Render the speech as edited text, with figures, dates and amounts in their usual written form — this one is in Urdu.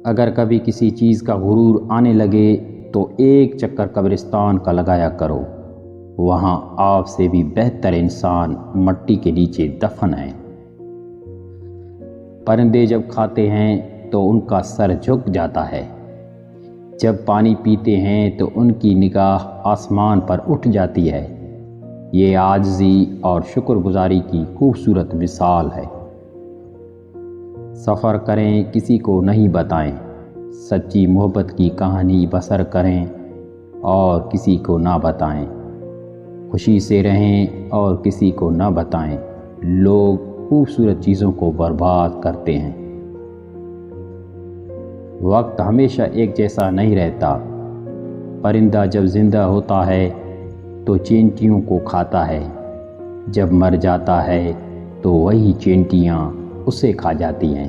اگر کبھی کسی چیز کا غرور آنے لگے تو ایک چکر قبرستان کا لگایا کرو، وہاں آپ سے بھی بہتر انسان مٹی کے نیچے دفن ہیں۔ پرندے جب کھاتے ہیں تو ان کا سر جھک جاتا ہے، جب پانی پیتے ہیں تو ان کی نگاہ آسمان پر اٹھ جاتی ہے۔ یہ عاجزی اور شکر گزاری کی خوبصورت مثال ہے۔ سفر کریں، کسی کو نہیں بتائیں، سچی محبت کی کہانی بسر کریں اور کسی کو نہ بتائیں، خوشی سے رہیں اور کسی کو نہ بتائیں۔ لوگ خوبصورت چیزوں کو برباد کرتے ہیں۔ وقت ہمیشہ ایک جیسا نہیں رہتا۔ پرندہ جب زندہ ہوتا ہے تو چینٹیوں کو کھاتا ہے، جب مر جاتا ہے تو وہی چینٹیاں اسے کھا جاتی ہیں۔